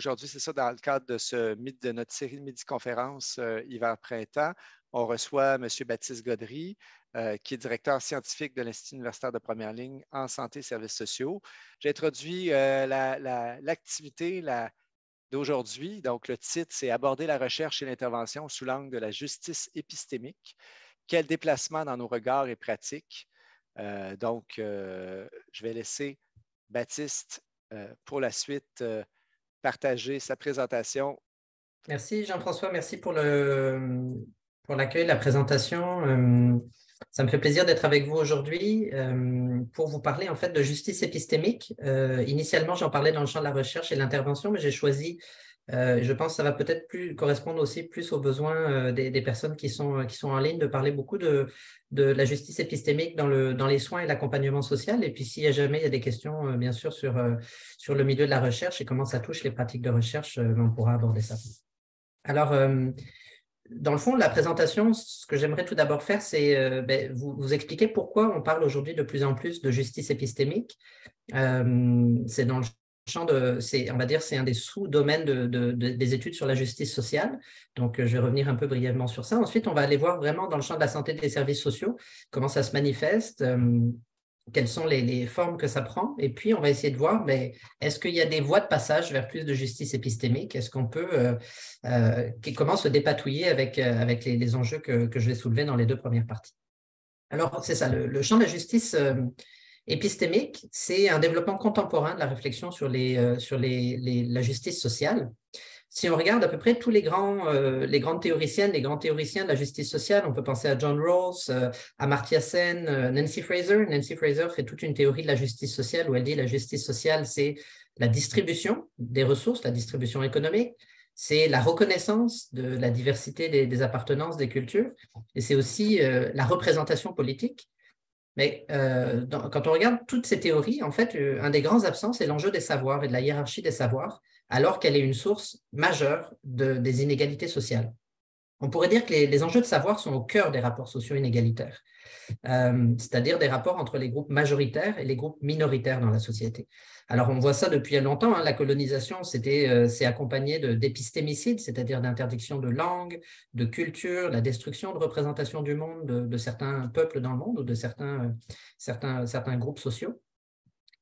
Aujourd'hui, c'est ça, dans le cadre de notre série de midi-conférences hiver-printemps, on reçoit M. Baptiste Gaudry, qui est directeur scientifique de l'Institut universitaire de première ligne en santé et services sociaux. J'ai introduit l'activité d'aujourd'hui. Donc, le titre, c'est Aborder la recherche et l'intervention sous l'angle de la justice épistémique. Quel déplacement dans nos regards et pratiques? Je vais laisser Baptiste pour la suite partager sa présentation. Merci Jean-François, merci pour l'accueil, la présentation. Ça me fait plaisir d'être avec vous aujourd'hui pour vous parler en fait de justice épistémique. Initialement, j'en parlais dans le champ de la recherche et de l'intervention, mais j'ai choisi, je pense que ça va peut-être correspondre aussi plus aux besoins des personnes qui sont en ligne, de parler beaucoup de la justice épistémique dans les soins et l'accompagnement social. Et puis, s'il y a jamais il y a des questions, bien sûr, sur le milieu de la recherche et comment ça touche les pratiques de recherche, on pourra aborder ça. Alors, dans le fond de la présentation, ce que j'aimerais tout d'abord faire, c'est vous expliquer pourquoi on parle aujourd'hui de plus en plus de justice épistémique. C'est dans le champ on va dire, c'est un des sous-domaines des études sur la justice sociale. Donc, je vais revenir un peu brièvement sur ça. Ensuite, on va aller voir vraiment dans le champ de la santé et des services sociaux, comment ça se manifeste, quelles sont les formes que ça prend. Et puis, on va essayer de voir, est-ce qu'il y a des voies de passage vers plus de justice épistémique? Est-ce qu'on peut, comment se dépatouiller avec les enjeux que je vais soulever dans les deux premières parties? Alors, c'est ça, le champ de la justice épistémique, c'est un développement contemporain de la réflexion sur la justice sociale. Si on regarde à peu près tous les grandes théoriciennes, les grands théoriciens de la justice sociale, on peut penser à John Rawls, Amartya Sen, Nancy Fraser. Nancy Fraser fait toute une théorie de la justice sociale où elle dit que la justice sociale, c'est la distribution des ressources, la distribution économique, c'est la reconnaissance de la diversité des appartenances, des cultures, et c'est aussi la représentation politique. Mais quand on regarde toutes ces théories, en fait, un des grands absents, c'est l'enjeu des savoirs et de la hiérarchie des savoirs, alors qu'elle est une source majeure des inégalités sociales. On pourrait dire que les enjeux de savoir sont au cœur des rapports sociaux inégalitaires, c'est-à-dire des rapports entre les groupes majoritaires et les groupes minoritaires dans la société. Alors, on voit ça depuis longtemps. La colonisation s'est accompagnée d'épistémicide, c'est-à-dire d'interdiction de langue, de culture, la destruction de représentation du monde de certains peuples dans le monde ou de certains groupes sociaux.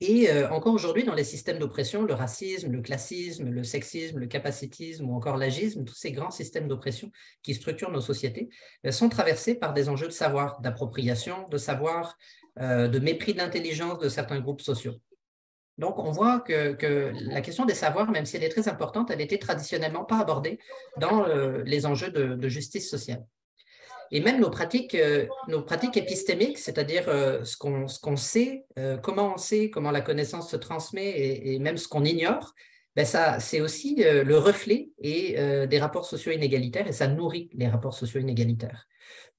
Et encore aujourd'hui, dans les systèmes d'oppression, le racisme, le classisme, le sexisme, le capacitisme ou encore l'agisme, tous ces grands systèmes d'oppression qui structurent nos sociétés sont traversés par des enjeux de savoir, d'appropriation, de savoir, de mépris de l'intelligence de certains groupes sociaux. Donc, on voit que la question des savoirs, même si elle est très importante, elle n'était traditionnellement pas abordée dans les enjeux de justice sociale. Et même nos pratiques épistémiques, c'est-à-dire ce qu'on sait, comment on sait, comment la connaissance se transmet et même ce qu'on ignore, c'est aussi le reflet des rapports sociaux inégalitaires et ça nourrit les rapports sociaux inégalitaires.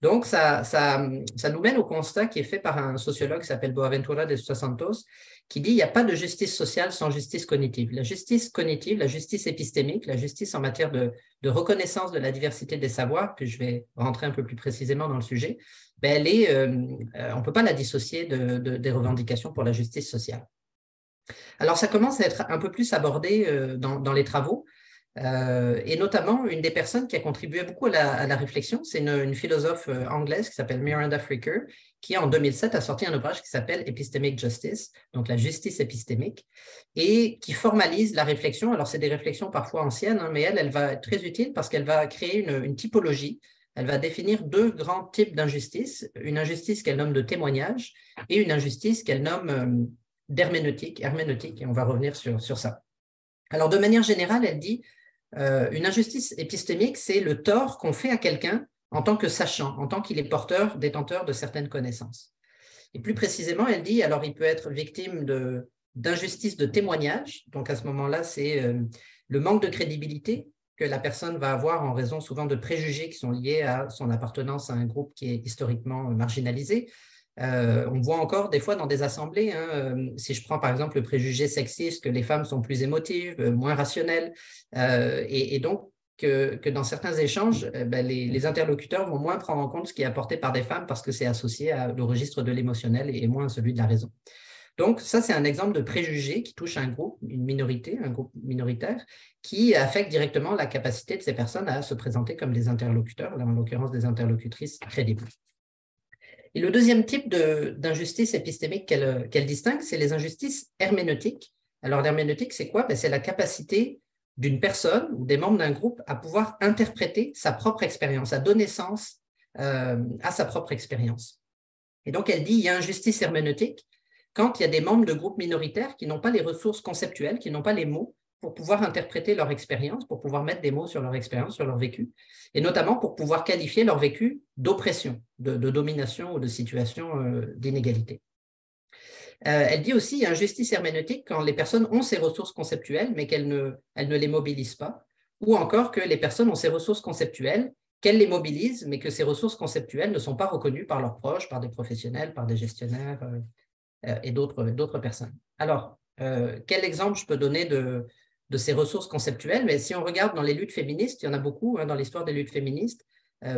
Donc, ça nous mène au constat qui est fait par un sociologue qui s'appelle Boaventura de Santos, qui dit qu'il n'y a pas de justice sociale sans justice cognitive. La justice cognitive, la justice épistémique, la justice en matière de reconnaissance de la diversité des savoirs, que je vais rentrer un peu plus précisément dans le sujet, on ne peut pas la dissocier des revendications pour la justice sociale. Alors, ça commence à être un peu plus abordé dans les travaux. Et notamment, une des personnes qui a contribué beaucoup à la réflexion, c'est une philosophe anglaise qui s'appelle Miranda Fricker, qui en 2007 a sorti un ouvrage qui s'appelle Epistemic Justice, donc la justice épistémique, et qui formalise la réflexion. Alors, c'est des réflexions parfois anciennes, mais elle va être très utile parce qu'elle va créer une typologie. Elle va définir deux grands types d'injustice, une injustice qu'elle nomme de témoignage et une injustice qu'elle nomme d'herméneutique, et on va revenir sur ça. Alors, de manière générale, elle dit une injustice épistémique, c'est le tort qu'on fait à quelqu'un en tant que sachant, en tant qu'il est détenteur de certaines connaissances. Et plus précisément, elle dit, alors il peut être victime d'injustice de témoignage, donc à ce moment-là, c'est le manque de crédibilité que la personne va avoir en raison souvent de préjugés qui sont liés à son appartenance à un groupe qui est historiquement marginalisé. On voit encore des fois dans des assemblées, si je prends par exemple le préjugé sexiste que les femmes sont plus émotives, moins rationnelles, et donc que dans certains échanges, les interlocuteurs vont moins prendre en compte ce qui est apporté par des femmes parce que c'est associé au registre de l'émotionnel et moins à celui de la raison. Donc, ça, c'est un exemple de préjugé qui touche un groupe, une minorité, un groupe minoritaire, qui affecte directement la capacité de ces personnes à se présenter comme des interlocuteurs, là, en l'occurrence des interlocutrices crédibles. Et le deuxième type d'injustice épistémique qu'elle distingue, c'est les injustices herméneutiques. Alors, l'herméneutique, c'est quoi? C'est la capacité d'une personne ou des membres d'un groupe à pouvoir interpréter sa propre expérience, à donner sens à sa propre expérience. Et donc, elle dit qu'il y a injustice herméneutique quand il y a des membres de groupes minoritaires qui n'ont pas les ressources conceptuelles, qui n'ont pas les mots pour pouvoir interpréter leur expérience, pour pouvoir mettre des mots sur leur expérience, sur leur vécu, et notamment pour pouvoir qualifier leur vécu d'oppression, de domination ou de situation d'inégalité. Elle dit aussi qu'il y a injustice herméneutique quand les personnes ont ces ressources conceptuelles, mais qu'elles ne les mobilisent pas, ou encore que les personnes ont ces ressources conceptuelles, qu'elles les mobilisent, mais que ces ressources conceptuelles ne sont pas reconnues par leurs proches, par des professionnels, par des gestionnaires et d'autres personnes. Alors, quel exemple je peux donner de ces ressources conceptuelles? Mais si on regarde dans les luttes féministes, il y en a beaucoup dans l'histoire des luttes féministes,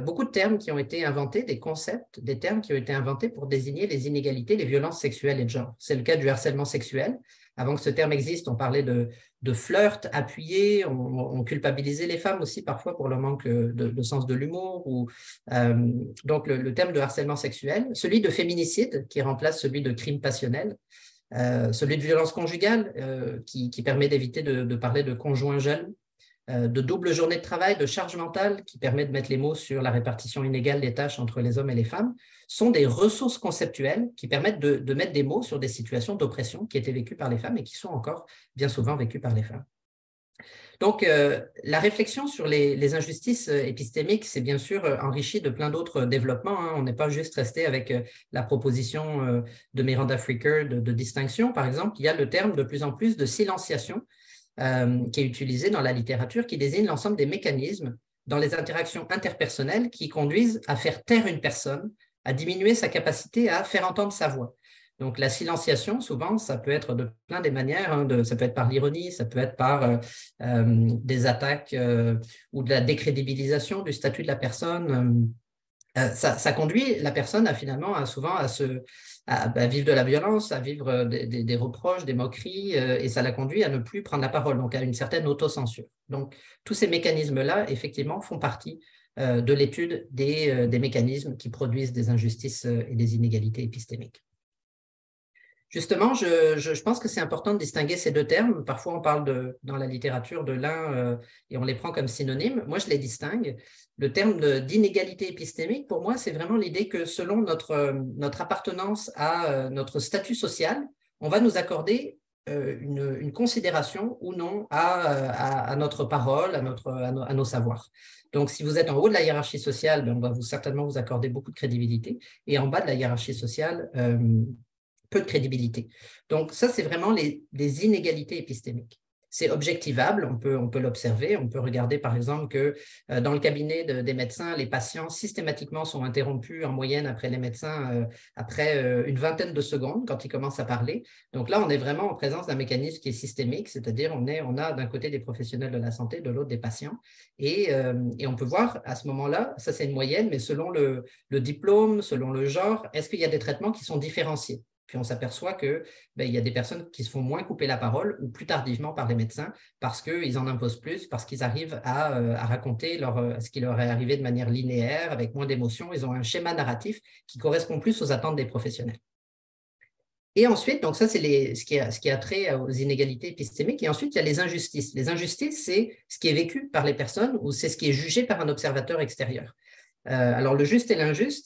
beaucoup de termes qui ont été inventés, des concepts, des termes qui ont été inventés pour désigner les inégalités, les violences sexuelles et de genre. C'est le cas du harcèlement sexuel. Avant que ce terme existe, on parlait de flirt appuyé, on culpabilisait les femmes aussi parfois pour leur manque de sens de l'humour. Donc le terme de harcèlement sexuel, celui de féminicide qui remplace celui de crime passionnel, celui de violence conjugale qui permet d'éviter de parler de conjoint jaloux, de double journée de travail, de charge mentale, qui permet de mettre les mots sur la répartition inégale des tâches entre les hommes et les femmes, sont des ressources conceptuelles qui permettent de mettre des mots sur des situations d'oppression qui étaient vécues par les femmes et qui sont encore bien souvent vécues par les femmes. Donc, la réflexion sur les injustices épistémiques, c'est bien sûr enrichi de plein d'autres développements. On n'est pas juste resté avec la proposition de Miranda Fricker de distinction. Par exemple, il y a le terme de plus en plus de silenciation qui est utilisé dans la littérature, qui désigne l'ensemble des mécanismes dans les interactions interpersonnelles qui conduisent à faire taire une personne, à diminuer sa capacité à faire entendre sa voix. Donc, la silenciation, souvent, ça peut être de plein des manières. Ça peut être par l'ironie, ça peut être par des attaques ou de la décrédibilisation du statut de la personne. Ça conduit la personne souvent à vivre de la violence, à vivre des reproches, des moqueries, et ça la conduit à ne plus prendre la parole, donc à une certaine autocensure. Donc, tous ces mécanismes-là, effectivement, font partie de l'étude des mécanismes qui produisent des injustices et des inégalités épistémiques. Justement, je pense que c'est important de distinguer ces deux termes. Parfois, on parle dans la littérature de l'un et on les prend comme synonymes. Moi, je les distingue. Le terme d'inégalité épistémique, pour moi, c'est vraiment l'idée que selon notre appartenance à notre statut social, on va nous accorder une considération ou non à notre parole, à nos savoirs. Donc, si vous êtes en haut de la hiérarchie sociale, on va certainement vous accorder beaucoup de crédibilité. Et en bas de la hiérarchie sociale, peu de crédibilité. Donc, ça, c'est vraiment des inégalités épistémiques. C'est objectivable, on peut l'observer, on peut regarder par exemple que dans le cabinet des médecins, les patients systématiquement sont interrompus en moyenne après les médecins, après une vingtaine de secondes quand ils commencent à parler. Donc là, on est vraiment en présence d'un mécanisme qui est systémique, c'est-à-dire on a d'un côté des professionnels de la santé, de l'autre des patients, et on peut voir à ce moment-là, ça c'est une moyenne, mais selon le diplôme, selon le genre, est-ce qu'il y a des traitements qui sont différenciés? Puis on s'aperçoit qu'il y a des personnes qui se font moins couper la parole ou plus tardivement par les médecins parce qu'ils en imposent plus, parce qu'ils arrivent à raconter ce qui leur est arrivé de manière linéaire, avec moins d'émotions. Ils ont un schéma narratif qui correspond plus aux attentes des professionnels. Et ensuite, donc ça, c'est ce qui a trait aux inégalités épistémiques. Et ensuite, il y a les injustices. Les injustices, c'est ce qui est vécu par les personnes ou c'est ce qui est jugé par un observateur extérieur. Alors, le juste et l'injuste,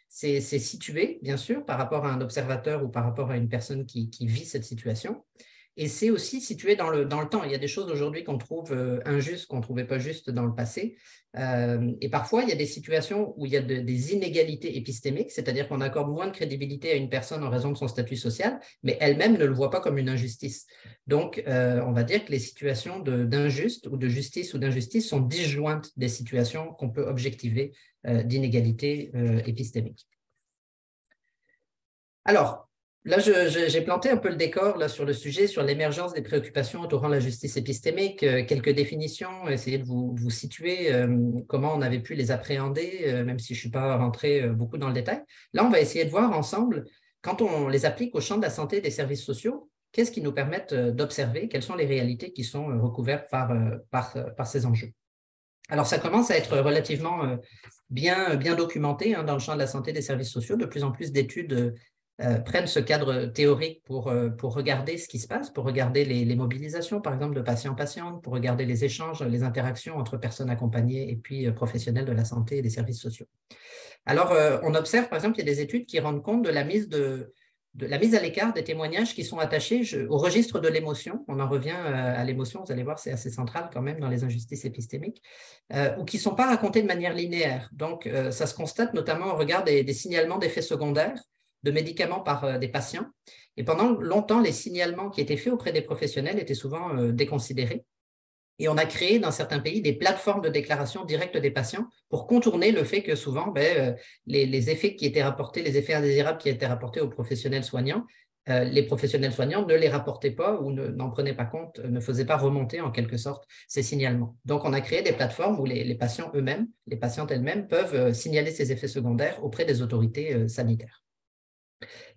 c'est situé, bien sûr, par rapport à un observateur ou par rapport à une personne qui vit cette situation. Et c'est aussi situé dans le temps. Il y a des choses aujourd'hui qu'on trouve injustes, qu'on ne trouvait pas justes dans le passé. Et parfois, il y a des situations où il y a des inégalités épistémiques, c'est-à-dire qu'on accorde moins de crédibilité à une personne en raison de son statut social, mais elle-même ne le voit pas comme une injustice. Donc, on va dire que les situations d'injuste ou de justice ou d'injustice sont disjointes des situations qu'on peut objectiver d'inégalité épistémique. Alors, là, j'ai planté un peu le décor là, sur le sujet, sur l'émergence des préoccupations entourant la justice épistémique, quelques définitions, essayer de vous situer comment on avait pu les appréhender, même si je ne suis pas rentré beaucoup dans le détail. Là, on va essayer de voir ensemble quand on les applique au champ de la santé et des services sociaux, qu'est-ce qui nous permet d'observer? Quelles sont les réalités qui sont recouvertes par ces enjeux? Alors, ça commence à être relativement bien documenté dans le champ de la santé et des services sociaux. De plus en plus d'études prennent ce cadre théorique pour regarder ce qui se passe, pour regarder les mobilisations, par exemple, de patients-patientes, pour regarder les échanges, les interactions entre personnes accompagnées et puis professionnels de la santé et des services sociaux. Alors, on observe, par exemple, qu'il y a des études qui rendent compte de la mise à l'écart des témoignages qui sont attachés au registre de l'émotion. On en revient à l'émotion, vous allez voir, c'est assez central quand même dans les injustices épistémiques, ou qui ne sont pas racontés de manière linéaire. Donc, ça se constate notamment au regard des signalements d'effets secondaires de médicaments par des patients. Et pendant longtemps, les signalements qui étaient faits auprès des professionnels étaient souvent déconsidérés. Et on a créé dans certains pays des plateformes de déclaration directe des patients pour contourner le fait que souvent, les effets qui étaient rapportés, les effets indésirables qui étaient rapportés aux professionnels soignants, les professionnels soignants ne les rapportaient pas ou n'en prenaient pas compte, ne faisaient pas remonter en quelque sorte ces signalements. Donc, on a créé des plateformes où les patients eux-mêmes, les patientes elles-mêmes peuvent signaler ces effets secondaires auprès des autorités sanitaires.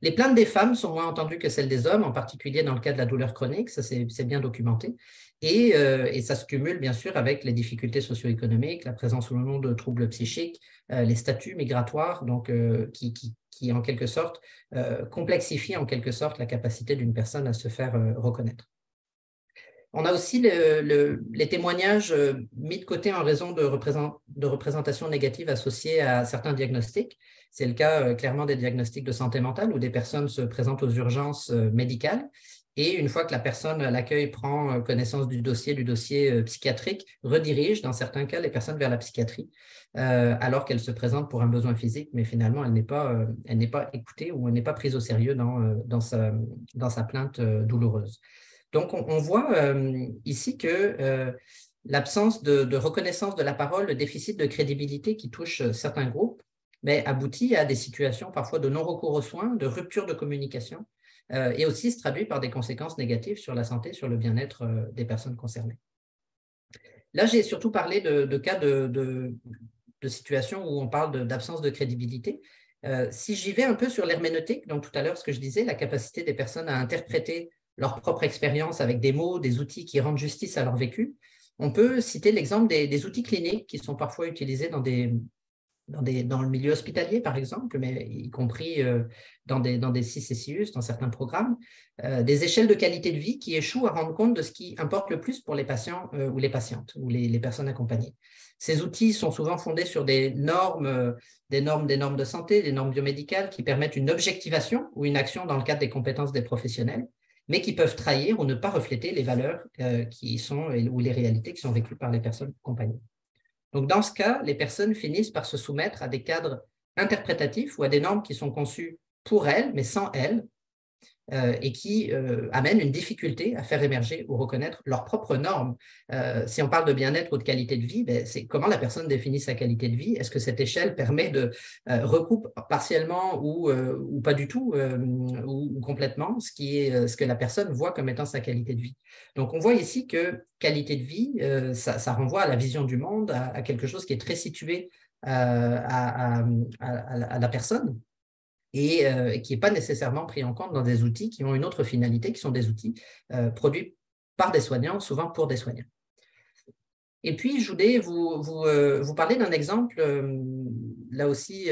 Les plaintes des femmes sont moins entendues que celles des hommes, en particulier dans le cas de la douleur chronique, ça c'est bien documenté, et ça se cumule bien sûr avec les difficultés socio-économiques, la présence ou non de troubles psychiques, les statuts migratoires, donc, qui en quelque sorte complexifient en quelque sorte la capacité d'une personne à se faire reconnaître. On a aussi les témoignages mis de côté en raison de représentations négatives associées à certains diagnostics. C'est le cas clairement des diagnostics de santé mentale où des personnes se présentent aux urgences médicales et une fois que la personne à l'accueil prend connaissance du dossier psychiatrique, redirige dans certains cas les personnes vers la psychiatrie alors qu'elle se présente pour un besoin physique, mais finalement elle n'est pas écoutée ou elle n'est pas prise au sérieux dans sa plainte douloureuse. Donc, on voit ici que l'absence de reconnaissance de la parole, le déficit de crédibilité qui touche certains groupes, aboutit à des situations parfois de non-recours aux soins, de rupture de communication, et aussi se traduit par des conséquences négatives sur la santé, sur le bien-être des personnes concernées. Là, j'ai surtout parlé de cas de situations où on parle d'absence de crédibilité. Si j'y vais un peu sur l'herméneutique, donc tout à l'heure, ce que je disais, la capacité des personnes à interpréter leur propre expérience avec des mots, des outils qui rendent justice à leur vécu. On peut citer l'exemple des outils cliniques qui sont parfois utilisés dans le milieu hospitalier, par exemple, mais y compris dans des CCCUS, dans certains programmes, des échelles de qualité de vie qui échouent à rendre compte de ce qui importe le plus pour les patients ou les patientes ou les personnes accompagnées. Ces outils sont souvent fondés sur des normes de santé, des normes biomédicales qui permettent une objectivation ou une action dans le cadre des compétences des professionnels, mais qui peuvent trahir ou ne pas refléter les valeurs ou les réalités qui sont vécues par les personnes accompagnées. Donc, dans ce cas, les personnes finissent par se soumettre à des cadres interprétatifs ou à des normes qui sont conçues pour elles, mais sans elles, et qui amènent une difficulté à faire émerger ou reconnaître leurs propres normes. Si on parle de bien-être ou de qualité de vie, c'est comment la personne définit sa qualité de vie. Est-ce que cette échelle permet de recoupe partiellement ou pas du tout, ou complètement, ce que la personne voit comme étant sa qualité de vie. Donc, on voit ici que qualité de vie, ça renvoie à la vision du monde, à quelque chose qui est très situé à la personne, et qui n'est pas nécessairement pris en compte dans des outils qui ont une autre finalité, qui sont des outils produits par des soignants, souvent pour des soignants. Et puis, je voulais vous parler d'un exemple, là aussi,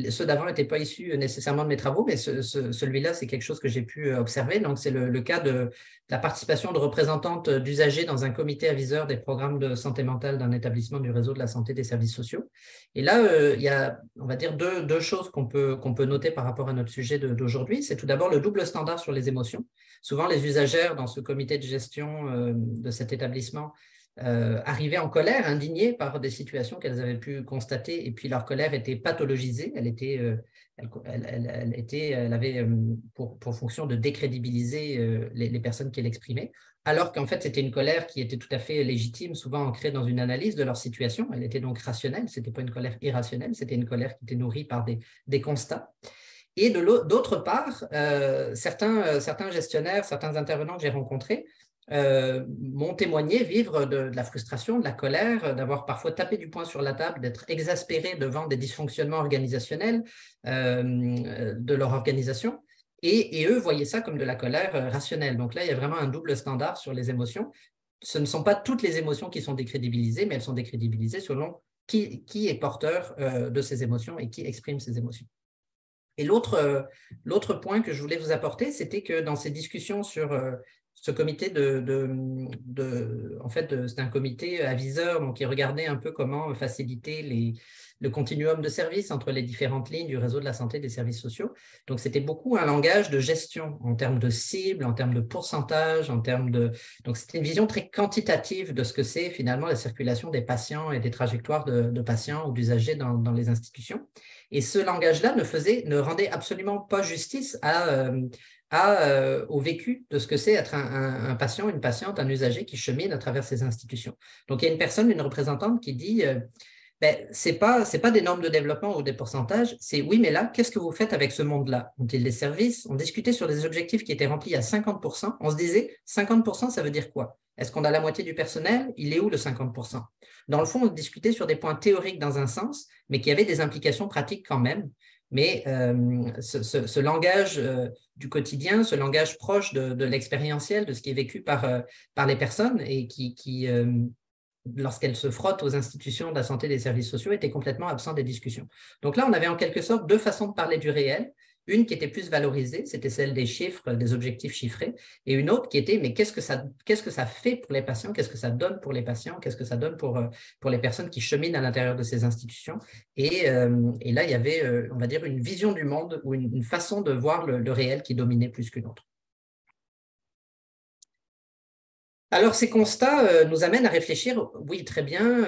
ceux d'avant n'étaient pas issus nécessairement de mes travaux, mais celui-là, c'est quelque chose que j'ai pu observer. Donc, c'est le cas de la participation de représentantes d'usagers dans un comité aviseur des programmes de santé mentale d'un établissement du réseau de la santé des services sociaux. Et là, il y a, on va dire, deux choses qu'on peut noter par rapport à notre sujet d'aujourd'hui. C'est tout d'abord le double standard sur les émotions. Souvent, les usagères dans ce comité de gestion de cet établissement arrivaient en colère, indignées par des situations qu'elles avaient pu constater, et puis leur colère était pathologisée, elle avait pour fonction de décrédibiliser les personnes qui l'exprimaient, alors qu'en fait c'était une colère qui était tout à fait légitime, souvent ancrée dans une analyse de leur situation. Elle était donc rationnelle, ce n'était pas une colère irrationnelle, c'était une colère qui était nourrie par des constats. Et d'autre part, certains gestionnaires, certains intervenants que j'ai rencontrés m'ont témoigné vivre de la frustration, de la colère, d'avoir parfois tapé du poing sur la table, d'être exaspérés devant des dysfonctionnements organisationnels de leur organisation. Et eux voyaient ça comme de la colère rationnelle. Donc là, il y a vraiment un double standard sur les émotions. Ce ne sont pas toutes les émotions qui sont décrédibilisées, mais elles sont décrédibilisées selon qui est porteur de ces émotions et qui exprime ces émotions. Et l'autre point que je voulais vous apporter, c'était que dans ces discussions sur ce comité c'était un comité aviseur, donc qui regardait un peu comment faciliter le continuum de services entre les différentes lignes du réseau de la santé et des services sociaux. Donc, c'était beaucoup un langage de gestion en termes de cibles, en termes de pourcentage, donc c'était une vision très quantitative de ce que c'est finalement la circulation des patients et des trajectoires de patients ou d'usagers dans les institutions. Et ce langage-là ne rendait absolument pas justice au vécu de ce que c'est être un patient, une patiente, un usager qui chemine à travers ces institutions. Donc, il y a une représentante qui dit ce n'est pas des normes de développement ou des pourcentages, c'est oui, mais là, qu'est-ce que vous faites avec ce monde-là? Ont-ils des services? On discutait sur des objectifs qui étaient remplis à 50%. On se disait 50%, ça veut dire quoi? Est-ce qu'on a la moitié du personnel? Il est où le 50%? Dans le fond, on discutait sur des points théoriques dans un sens, mais qui avaient des implications pratiques quand même. Mais ce langage du quotidien, ce langage proche de l'expérientiel, de ce qui est vécu par les personnes et qui lorsqu'elles se frottent aux institutions de la santé et des services sociaux, était complètement absent des discussions. Donc là, on avait en quelque sorte deux façons de parler du réel. Une qui était plus valorisée, c'était celle des chiffres, des objectifs chiffrés, et une autre qui était, mais qu'est-ce que ça fait pour les patients, qu'est-ce que ça donne pour les patients, qu'est-ce que ça donne pour les personnes qui cheminent à l'intérieur de ces institutions. Et là, il y avait, on va dire, une vision du monde ou une façon de voir le réel qui dominait plus qu'une autre. Alors, ces constats nous amènent à réfléchir, oui, très bien,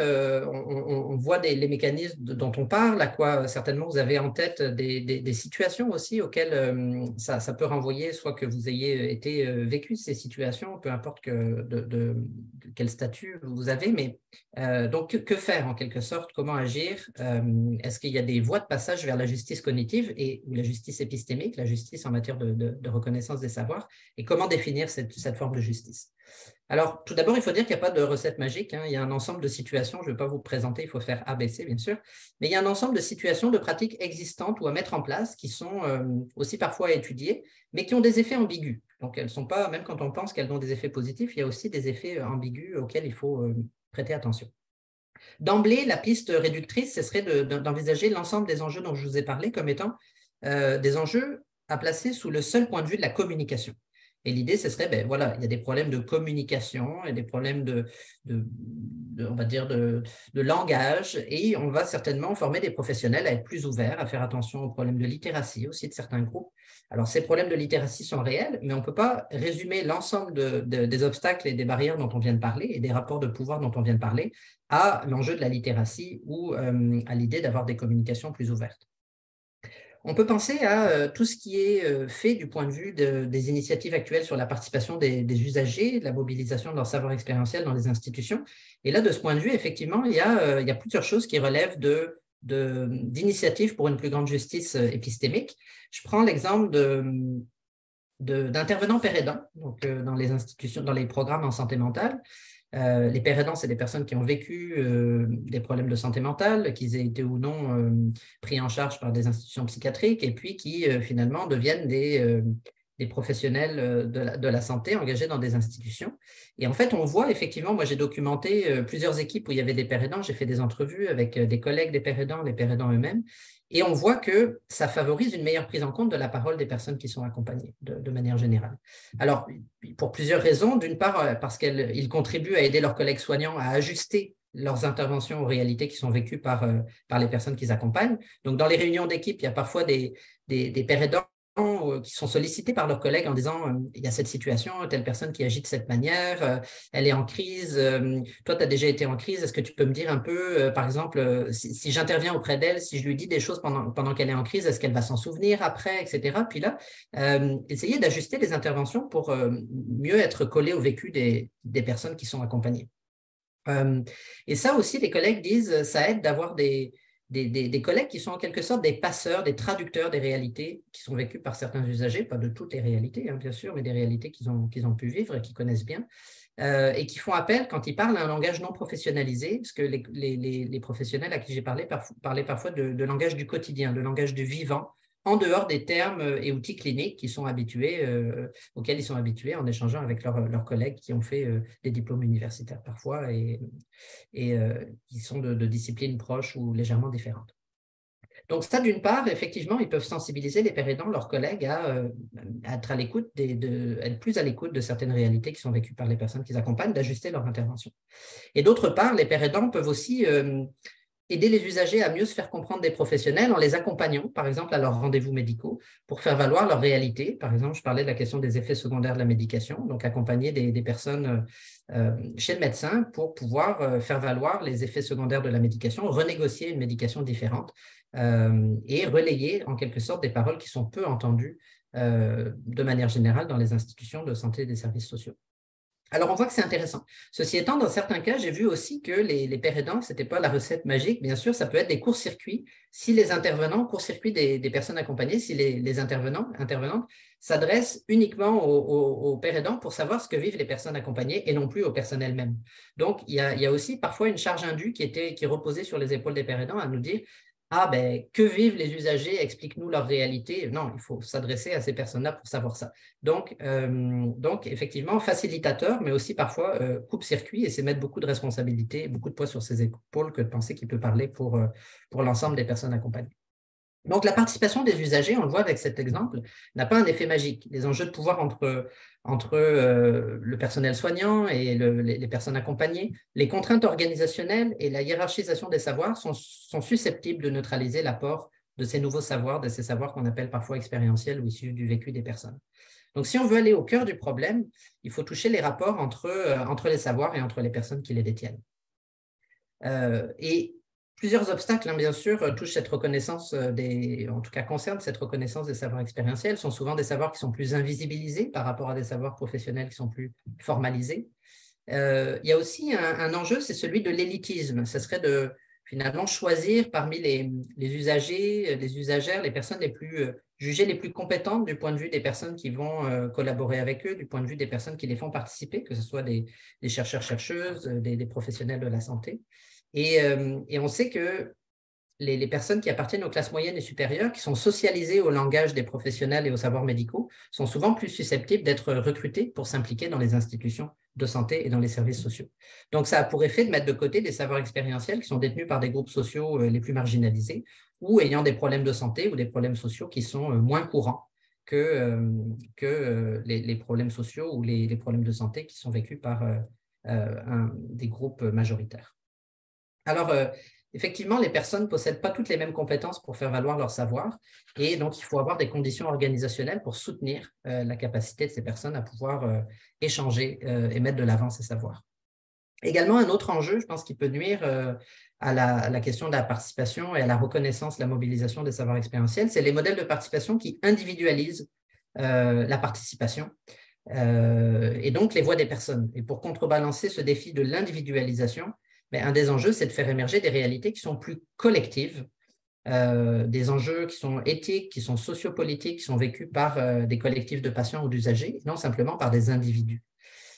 on voit les mécanismes dont on parle, à quoi certainement vous avez en tête des situations aussi auxquelles ça peut renvoyer, soit que vous ayez été vécu ces situations, peu importe de quel statut vous avez, mais donc que faire en quelque sorte, comment agir, est-ce qu'il y a des voies de passage vers la justice cognitive ou la justice épistémique, la justice en matière de reconnaissance des savoirs, et comment définir cette forme de justice? Alors, tout d'abord, il faut dire qu'il n'y a pas de recette magique. Il y a un ensemble de situations. Je ne vais pas vous présenter, il faut faire ABC, bien sûr. Mais il y a un ensemble de situations, de pratiques existantes ou à mettre en place qui sont aussi parfois à étudier, mais qui ont des effets ambigus. Donc, elles ne sont pas, même quand on pense qu'elles ont des effets positifs, il y a aussi des effets ambigus auxquels il faut prêter attention. D'emblée, la piste réductrice, ce serait d'envisager l'ensemble des enjeux dont je vous ai parlé comme étant des enjeux à placer sous le seul point de vue de la communication. Et l'idée, ce serait, voilà, il y a des problèmes de communication, il y a des problèmes on va dire de langage, et on va certainement former des professionnels à être plus ouverts, à faire attention aux problèmes de littératie aussi de certains groupes. Alors, ces problèmes de littératie sont réels, mais on ne peut pas résumer l'ensemble des obstacles et des barrières dont on vient de parler et des rapports de pouvoir dont on vient de parler à l'enjeu de la littératie ou à l'idée d'avoir des communications plus ouvertes. On peut penser à tout ce qui est fait du point de vue des initiatives actuelles sur la participation des usagers, de la mobilisation de leur savoir expérientiel dans les institutions. Et là, de ce point de vue, effectivement, il y a plusieurs choses qui relèvent d'initiatives pour une plus grande justice épistémique. Je prends l'exemple d'intervenants pairs aidants, donc dans les institutions, dans les programmes en santé mentale. Les pairs aidants, c'est des personnes qui ont vécu des problèmes de santé mentale, qu'ils aient été ou non pris en charge par des institutions psychiatriques, et puis qui finalement deviennent des professionnels de la santé engagés dans des institutions. Et en fait, on voit effectivement, moi j'ai documenté plusieurs équipes où il y avait des pairs aidants, j'ai fait des entrevues avec des collègues des pairs aidants, les pairs aidants eux-mêmes, et on voit que ça favorise une meilleure prise en compte de la parole des personnes qui sont accompagnées de manière générale. Alors, pour plusieurs raisons. D'une part, parce qu'ils contribuent à aider leurs collègues soignants à ajuster leurs interventions aux réalités qui sont vécues par les personnes qu'ils accompagnent. Donc, dans les réunions d'équipe, il y a parfois des pairs aidants qui sont sollicités par leurs collègues en disant il y a cette situation, telle personne qui agit de cette manière, elle est en crise, toi tu as déjà été en crise, est-ce que tu peux me dire un peu, par exemple, si j'interviens auprès d'elle, si je lui dis des choses pendant qu'elle est en crise, est-ce qu'elle va s'en souvenir après, etc. Puis là, essayer d'ajuster les interventions pour mieux être collé au vécu des personnes qui sont accompagnées. Et ça aussi, les collègues disent, ça aide d'avoir des des collègues qui sont en quelque sorte des passeurs, des traducteurs des réalités qui sont vécues par certains usagers, pas de toutes les réalités, hein, bien sûr, mais des réalités qu'ils ont pu vivre et qu'ils connaissent bien, et qui font appel, quand ils parlent, à un langage non professionnalisé, parce que les professionnels à qui j'ai parlé parlaient parfois de langage du quotidien, de langage du vivant, en dehors des termes et outils cliniques auxquels ils sont habitués en échangeant avec leurs collègues qui ont fait des diplômes universitaires parfois et qui sont de disciplines proches ou légèrement différentes. Donc ça, d'une part, effectivement, ils peuvent sensibiliser les pères aidants, leurs collègues, à être être plus à l'écoute de certaines réalités qui sont vécues par les personnes qu'ils accompagnent, d'ajuster leur intervention. Et d'autre part, les pères aidants peuvent aussi aider les usagers à mieux se faire comprendre des professionnels en les accompagnant, par exemple, à leurs rendez-vous médicaux, pour faire valoir leur réalité. Par exemple, je parlais de la question des effets secondaires de la médication, donc accompagner des personnes chez le médecin pour pouvoir faire valoir les effets secondaires de la médication, renégocier une médication différente et relayer en quelque sorte des paroles qui sont peu entendues de manière générale dans les institutions de santé et des services sociaux. Alors, on voit que c'est intéressant. Ceci étant, dans certains cas, j'ai vu aussi que les pères aidants, ce n'était pas la recette magique. Bien sûr, ça peut être des courts-circuits. Si les intervenants, courts-circuits des personnes accompagnées, si les intervenantes s'adressent uniquement aux pères aidants pour savoir ce que vivent les personnes accompagnées et non plus aux personnes elles-mêmes. Donc, il y a aussi parfois une charge indue qui reposait sur les épaules des pères aidants à nous dire ah, ben, que vivent les usagers? Explique-nous leur réalité. Non, il faut s'adresser à ces personnes-là pour savoir ça. Donc effectivement, facilitateur, mais aussi parfois coupe-circuit, et c'est mettre beaucoup de responsabilités, beaucoup de poids sur ses épaules que de penser qu'il peut parler pour l'ensemble des personnes accompagnées. Donc, la participation des usagers, on le voit avec cet exemple, n'a pas un effet magique. Les enjeux de pouvoir entre le personnel soignant et les personnes accompagnées, les contraintes organisationnelles et la hiérarchisation des savoirs sont susceptibles de neutraliser l'apport de ces nouveaux savoirs, de ces savoirs qu'on appelle parfois expérientiels ou issus du vécu des personnes. Donc, si on veut aller au cœur du problème, il faut toucher les rapports entre les savoirs et entre les personnes qui les détiennent. Et plusieurs obstacles, bien sûr, touchent cette reconnaissance, en tout cas concernent cette reconnaissance des savoirs expérientiels. Ce sont souvent des savoirs qui sont plus invisibilisés par rapport à des savoirs professionnels qui sont plus formalisés. Il y a aussi un enjeu, c'est celui de l'élitisme. Ce serait de finalement choisir parmi les usagers, les usagères, les personnes jugées les plus compétentes du point de vue des personnes qui vont collaborer avec eux, du point de vue des personnes qui les font participer, que ce soit des chercheurs-chercheuses, des professionnels de la santé. Et on sait que les personnes qui appartiennent aux classes moyennes et supérieures, qui sont socialisées au langage des professionnels et aux savoirs médicaux, sont souvent plus susceptibles d'être recrutées pour s'impliquer dans les institutions de santé et dans les services sociaux. Donc, ça a pour effet de mettre de côté des savoirs expérientiels qui sont détenus par des groupes sociaux les plus marginalisés ou ayant des problèmes de santé ou des problèmes sociaux qui sont moins courants que les problèmes sociaux ou les problèmes de santé qui sont vécus par des groupes majoritaires. Alors, effectivement, les personnes ne possèdent pas toutes les mêmes compétences pour faire valoir leur savoir et donc il faut avoir des conditions organisationnelles pour soutenir la capacité de ces personnes à pouvoir échanger et mettre de l'avant ces savoirs. Également, un autre enjeu, je pense, qui peut nuire à la question de la participation et à la reconnaissance, la mobilisation des savoirs expérientiels, c'est les modèles de participation qui individualisent la participation et donc les voix des personnes. Et pour contrebalancer ce défi de l'individualisation, un des enjeux, c'est de faire émerger des réalités qui sont plus collectives, des enjeux qui sont éthiques, qui sont sociopolitiques, qui sont vécus par des collectifs de patients ou d'usagers, non simplement par des individus.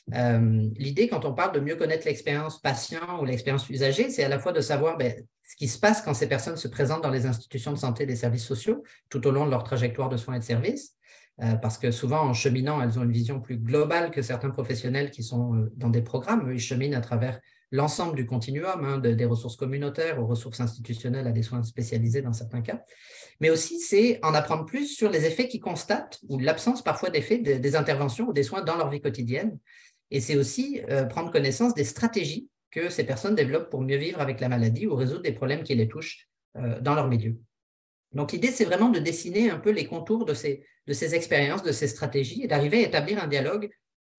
L'idée, quand on parle de mieux connaître l'expérience patient ou l'expérience usager, c'est à la fois de savoir ce qui se passe quand ces personnes se présentent dans les institutions de santé et des services sociaux tout au long de leur trajectoire de soins et de services, parce que souvent, en cheminant, elles ont une vision plus globale que certains professionnels qui sont dans des programmes. Eux, ils cheminent à travers l'ensemble du continuum, des ressources communautaires aux ressources institutionnelles à des soins spécialisés dans certains cas. Mais aussi, c'est en apprendre plus sur les effets qu'ils constatent ou l'absence parfois d'effets des interventions ou des soins dans leur vie quotidienne. Et c'est aussi prendre connaissance des stratégies que ces personnes développent pour mieux vivre avec la maladie ou résoudre des problèmes qui les touchent dans leur milieu. Donc, l'idée, c'est vraiment de dessiner un peu les contours de ces expériences, de ces stratégies et d'arriver à établir un dialogue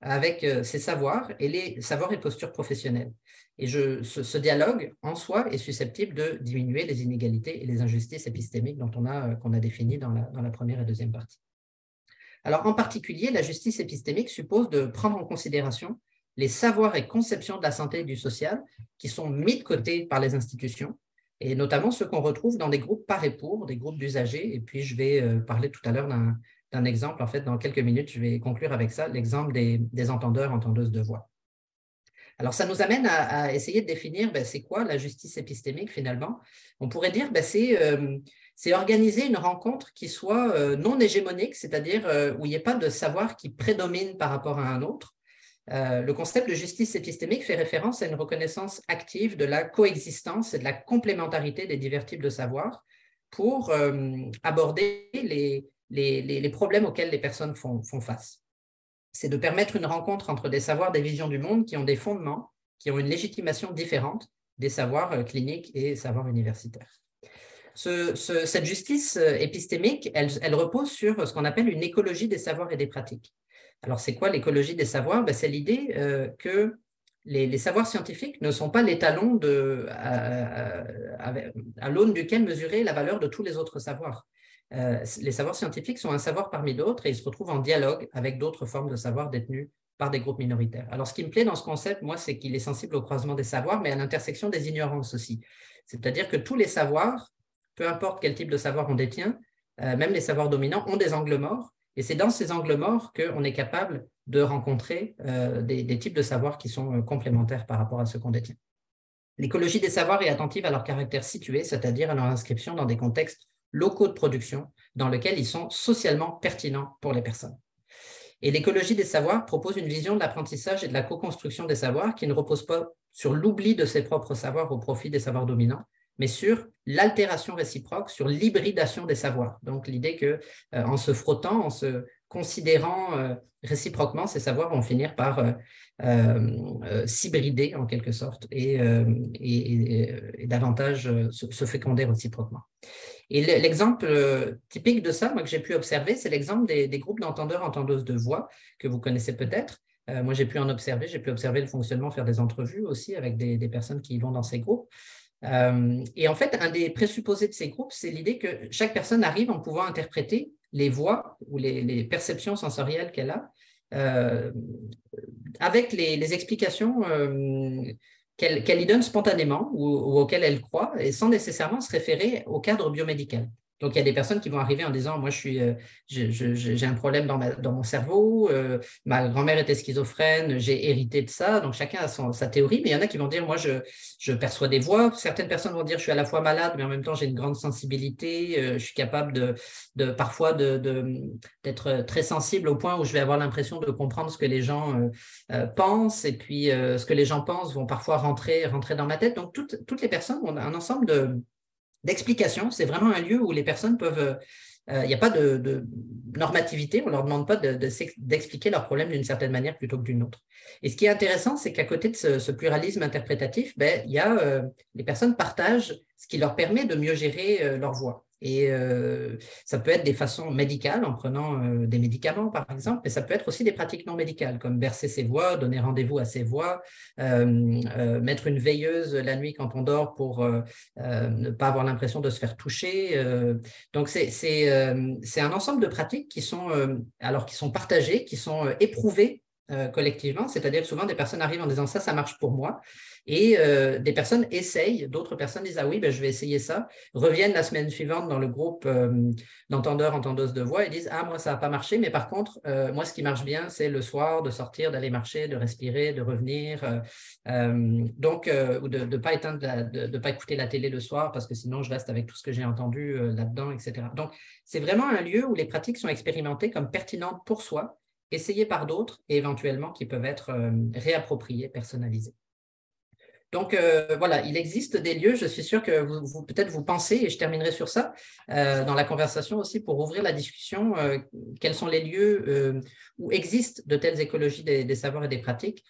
avec ces savoirs et les savoirs et postures professionnelles. Et ce dialogue, en soi, est susceptible de diminuer les inégalités et les injustices épistémiques qu'on a définies dans la première et deuxième partie. Alors, en particulier, la justice épistémique suppose de prendre en considération les savoirs et conceptions de la santé et du social qui sont mis de côté par les institutions et notamment ceux qu'on retrouve dans des groupes par et pour, des groupes d'usagers. Et puis, je vais parler tout à l'heure d'un exemple. En fait, dans quelques minutes, je vais conclure avec ça, l'exemple des entendeurs, entendeuses de voix. Alors, ça nous amène à essayer de définir c'est quoi la justice épistémique finalement. On pourrait dire c'est organiser une rencontre qui soit non hégémonique, c'est-à-dire où il n'y ait pas de savoir qui prédomine par rapport à un autre. Le concept de justice épistémique fait référence à une reconnaissance active de la coexistence et de la complémentarité des divers types de savoir pour aborder les problèmes auxquels les personnes font face. C'est de permettre une rencontre entre des savoirs, des visions du monde qui ont des fondements, qui ont une légitimation différente des savoirs cliniques et savoirs universitaires. Cette justice épistémique, elle repose sur ce qu'on appelle une écologie des savoirs et des pratiques. Alors, c'est quoi l'écologie des savoirs? C'est l'idée que les savoirs scientifiques ne sont pas l'étalon à l'aune duquel mesurer la valeur de tous les autres savoirs. Les savoirs scientifiques sont un savoir parmi d'autres et ils se retrouvent en dialogue avec d'autres formes de savoir détenues par des groupes minoritaires. Alors, ce qui me plaît dans ce concept, moi, c'est qu'il est sensible au croisement des savoirs, mais à l'intersection des ignorances aussi. C'est-à-dire que tous les savoirs, peu importe quel type de savoir on détient, même les savoirs dominants, ont des angles morts. Et c'est dans ces angles morts qu'on est capable de rencontrer des types de savoirs qui sont complémentaires par rapport à ce qu'on détient. L'écologie des savoirs est attentive à leur caractère situé, c'est-à-dire à leur inscription dans des contextes locaux de production dans lesquels ils sont socialement pertinents pour les personnes. Et l'écologie des savoirs propose une vision de l'apprentissage et de la co-construction des savoirs qui ne repose pas sur l'oubli de ses propres savoirs au profit des savoirs dominants, mais sur l'altération réciproque, sur l'hybridation des savoirs. Donc l'idée qu'en se frottant, en se considérant réciproquement, ces savoirs vont finir par s'hybrider en quelque sorte et davantage se féconder réciproquement. Et l'exemple typique de ça, moi, que j'ai pu observer, c'est l'exemple des groupes d'entendeurs, entendeuses de voix que vous connaissez peut-être. Moi, j'ai pu observer le fonctionnement, faire des entrevues aussi avec des personnes qui vont dans ces groupes. Et en fait, un des présupposés de ces groupes, c'est l'idée que chaque personne arrive en pouvant interpréter les voix ou les perceptions sensorielles qu'elle a avec les explications qu'elle y donne spontanément ou auxquelles elle croit et sans nécessairement se référer au cadre biomédical. Donc, il y a des personnes qui vont arriver en disant « Moi, j'ai un problème dans mon cerveau, ma grand-mère était schizophrène, j'ai hérité de ça. » Donc, chacun a sa théorie, mais il y en a qui vont dire « Moi, je perçois des voix. » Certaines personnes vont dire « Je suis à la fois malade, mais en même temps, j'ai une grande sensibilité. Je suis capable parfois d'être très sensible au point où je vais avoir l'impression de comprendre ce que les gens pensent. Et puis, ce que les gens pensent vont parfois rentrer dans ma tête. » Donc, toutes les personnes ont un ensemble d'explications. C'est vraiment un lieu où les personnes peuvent... Il n'y a pas de normativité, on ne leur demande pas d'expliquer leurs problèmes d'une certaine manière plutôt que d'une autre. Et ce qui est intéressant, c'est qu'à côté de ce pluralisme interprétatif, les personnes partagent ce qui leur permet de mieux gérer leur voix. Et ça peut être des façons médicales, en prenant des médicaments, par exemple, mais ça peut être aussi des pratiques non médicales, comme bercer ses voix, donner rendez-vous à ses voix, mettre une veilleuse la nuit quand on dort pour ne pas avoir l'impression de se faire toucher. Donc, c'est un ensemble de pratiques qui sont partagées, qui sont éprouvées collectivement, c'est-à-dire souvent des personnes arrivent en disant ça marche pour moi, et des personnes essayent, d'autres personnes disent ah oui, je vais essayer ça, reviennent la semaine suivante dans le groupe d'entendeurs, entendeuses de voix et disent ah moi ça n'a pas marché, mais par contre moi ce qui marche bien c'est le soir de sortir, d'aller marcher, de respirer, de revenir, ou de pas éteindre, de pas écouter la télé le soir parce que sinon je reste avec tout ce que j'ai entendu là-dedans, etc. Donc c'est vraiment un lieu où les pratiques sont expérimentées comme pertinentes pour soi, essayées par d'autres et éventuellement qui peuvent être réappropriées, personnalisées. Donc, voilà, il existe des lieux, je suis sûr que peut-être vous pensez, et je terminerai sur ça, dans la conversation aussi pour ouvrir la discussion, quels sont les lieux où existent de telles écologies des savoirs et des pratiques,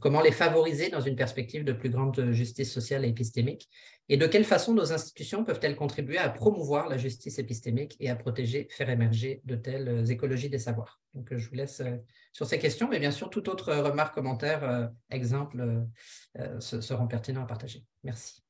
comment les favoriser dans une perspective de plus grande justice sociale et épistémique, et de quelle façon nos institutions peuvent-elles contribuer à promouvoir la justice épistémique et à protéger, faire émerger de telles écologies des savoirs. Donc, je vous laisse sur ces questions, mais bien sûr, toute autre remarque, commentaire, exemple seront pertinents à partager. Merci.